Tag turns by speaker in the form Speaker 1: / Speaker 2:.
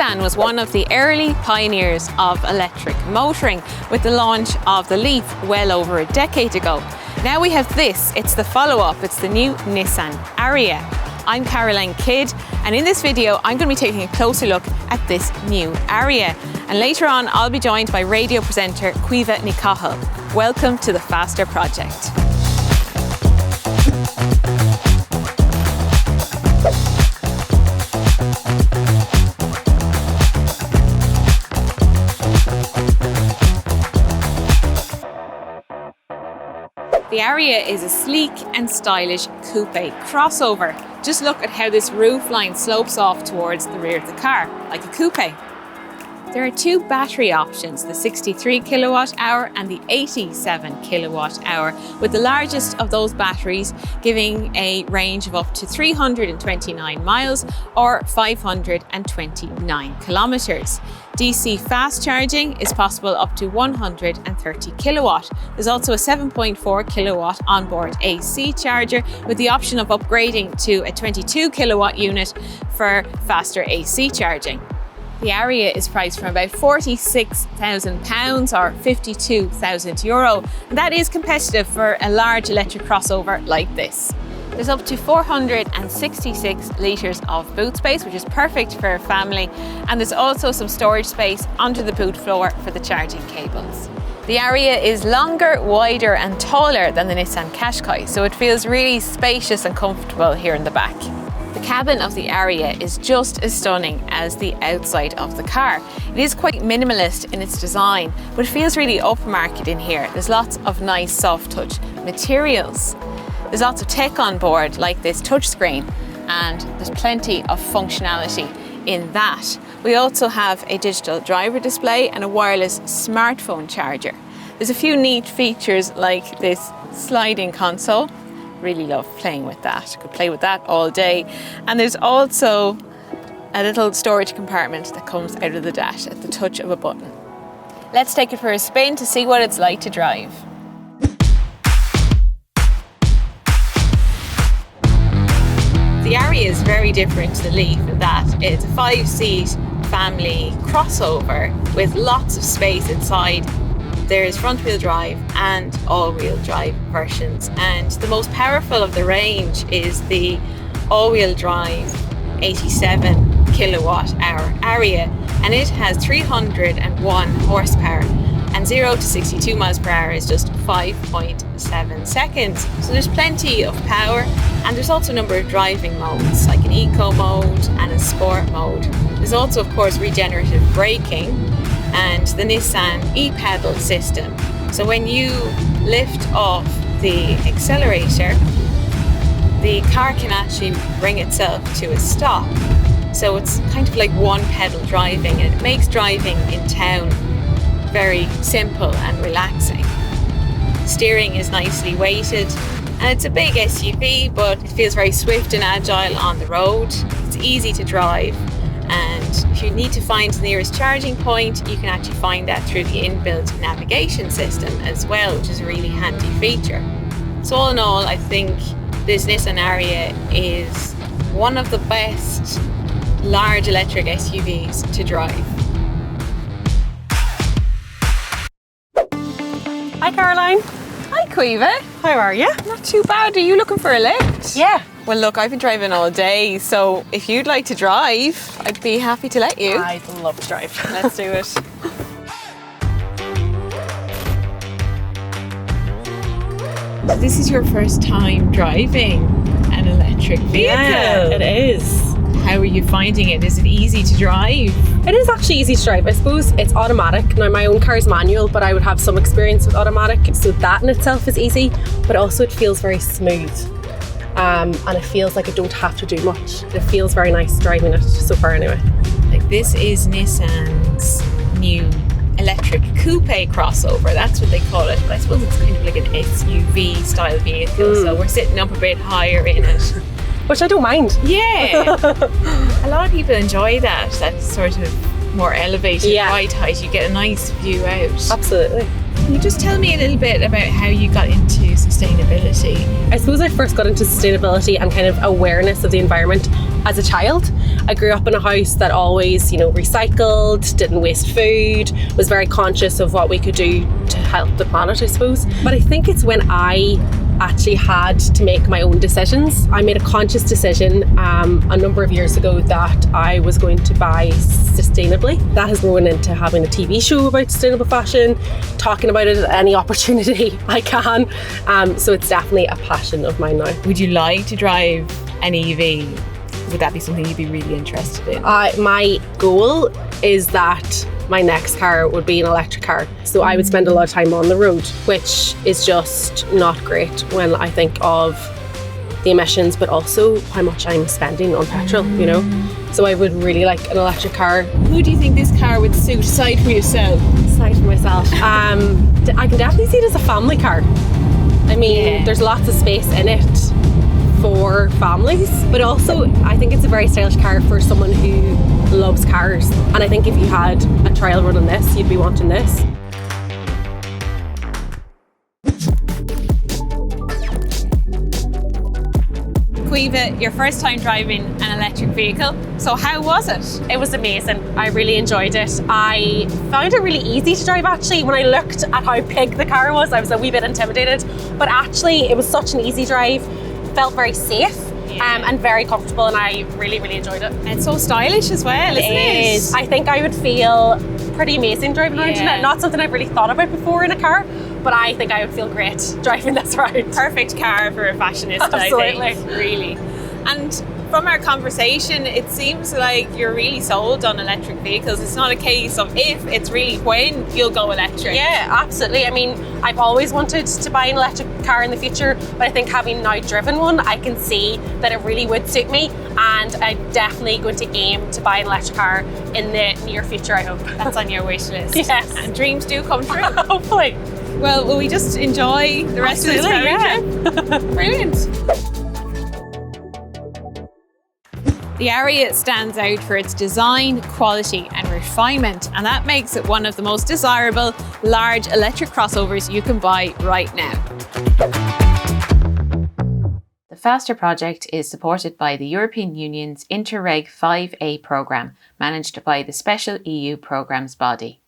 Speaker 1: Nissan was one of the early pioneers of electric motoring with the launch of the Leaf well over a decade ago. Now we have this, it's the follow-up, it's the new Nissan Ariya. I'm Caroline Kidd, and in this video I'm going to be taking a closer look at this new Ariya. And later on I'll be joined by radio presenter Caoimhe Ni Chathail. Welcome to the Faster Project. The Ariya is a sleek and stylish coupe crossover. Just look at how this roofline slopes off towards the rear of the car, like a coupe. There are two battery options, the 63 kilowatt hour and the 87 kilowatt hour, with the largest of those batteries giving a range of up to 329 miles or 529 kilometers. DC fast charging is possible up to 130 kilowatt. There's also a 7.4 kilowatt onboard AC charger with the option of upgrading to a 22 kilowatt unit for faster AC charging. The Ariya is priced from about £46,000 or €52,000, and that is competitive for a large electric crossover like this. There's up to 466 litres of boot space, which is perfect for a family, and there's also some storage space under the boot floor for the charging cables. The Ariya is longer, wider and taller than the Nissan Qashqai, so it feels really spacious and comfortable here in the back. The cabin of the Ariya is just as stunning as the outside of the car. It is quite minimalist in its design, but it feels really upmarket in here. There's lots of nice soft touch materials. There's lots of tech on board, like this touchscreen, and there's plenty of functionality in that. We also have a digital driver display and a wireless smartphone charger. There's a few neat features like this sliding console. Really love playing with that. Could play with that all day. And there's also a little storage compartment that comes out of the dash at the touch of a button. Let's take it for a spin to see what it's like to drive. The Ariya is very different to the Leaf in that it's a 5-seat family crossover with lots of space inside. There's front-wheel drive and all-wheel drive versions, and the most powerful of the range is the all-wheel drive 87 kilowatt hour Ariya, and it has 301 horsepower, and 0 to 62 miles per hour is just 5.7 seconds. So there's plenty of power, and there's also a number of driving modes like an eco mode and a sport mode. There's also of course regenerative braking and the Nissan e-pedal system. So when you lift off the accelerator, the car can actually bring itself to a stop. So it's kind of like one pedal driving, and it makes driving in town very simple and relaxing. Steering is nicely weighted, and it's a big SUV, but it feels very swift and agile on the road. It's easy to drive, and if you need to find the nearest charging point, you can actually find that through the inbuilt navigation system as well, which is a really handy feature. So all in all, I think this Nissan Ariya is one of the best large electric SUVs to drive.
Speaker 2: Hi Caroline.
Speaker 1: Hi Caoimhe.
Speaker 2: How are you?
Speaker 1: Not too bad. Are you looking for a lift?
Speaker 2: Yeah.
Speaker 1: Well look, I've been driving all day, so if you'd like to drive, I'd be happy to let you.
Speaker 2: I'd love to drive.
Speaker 1: Let's do it. This is your first time driving an electric vehicle.
Speaker 2: Yeah, it is.
Speaker 1: How are you finding it? Is it easy to drive?
Speaker 2: It is actually easy to drive. I suppose it's automatic. Now my own car is manual, but I would have some experience with automatic, so that in itself is easy, but also it feels very smooth. And it feels like I don't have to do much. It feels very nice driving it so far anyway.
Speaker 1: Like this is Nissan's new electric coupe crossover, that's what they call it, but I suppose it's kind of like an SUV style vehicle, so we're sitting up a bit higher in it.
Speaker 2: Which I don't mind.
Speaker 1: Yeah. A lot of people enjoy that sort of more elevated ride height. You get a nice view out.
Speaker 2: Absolutely.
Speaker 1: Can you just tell me a little bit about how you got into sustainability?
Speaker 2: I suppose I first got into sustainability and kind of awareness of the environment as a child. I grew up in a house that always, recycled, didn't waste food, was very conscious of what we could do to help the planet, I suppose. But I think it's when I actually had to make my own decisions. I made a conscious decision a number of years ago that I was going to buy sustainably. That has grown into having a TV show about sustainable fashion, talking about it at any opportunity I can. So it's definitely a passion of mine now.
Speaker 1: Would you like to drive an EV? Would that be something you'd be really interested in?
Speaker 2: My goal is that my next car would be an electric car. So I would spend a lot of time on the road, which is just not great when I think of the emissions, but also how much I'm spending on petrol, So I would really like an electric car.
Speaker 1: Who do you think this car would suit, aside for yourself?
Speaker 2: Aside for myself. I can definitely see it as a family car. I mean, There's lots of space in it for families, but also I think it's a very stylish car for someone who loves cars. And I think if you had a trial run on this, you'd be wanting this.
Speaker 1: Caoimhe, your first time driving an electric vehicle, so how was it?
Speaker 2: It was amazing. I really enjoyed it. I found it really easy to drive actually. When I looked at how big the car was, I was a wee bit intimidated, but actually it was such an easy drive. Felt very safe and very comfortable, and I really, really enjoyed it.
Speaker 1: And it's so stylish as well, isn't it?
Speaker 2: I think I would feel pretty amazing driving around in it. Not something I've really thought about before in a car, but I think I would feel great driving this around.
Speaker 1: Perfect car for a fashionist,
Speaker 2: Absolutely.
Speaker 1: I think, really. And from our conversation, it seems like you're really sold on electric vehicles. It's not a case of if, it's really when you'll go electric.
Speaker 2: Yeah, absolutely. I mean, I've always wanted to buy an electric car in the future, but I think having now driven one, I can see that it really would suit me, and I'm definitely going to aim to buy an electric car in the near future, I hope.
Speaker 1: That's on your wish list.
Speaker 2: Yes.
Speaker 1: And dreams do come true.
Speaker 2: Hopefully.
Speaker 1: Well, will we just enjoy the rest of this trip? Brilliant. The Ariya stands out for its design, quality and refinement, and that makes it one of the most desirable large electric crossovers you can buy right now. The Faster project is supported by the European Union's INTERREG 5A programme, managed by the special EU programmes body.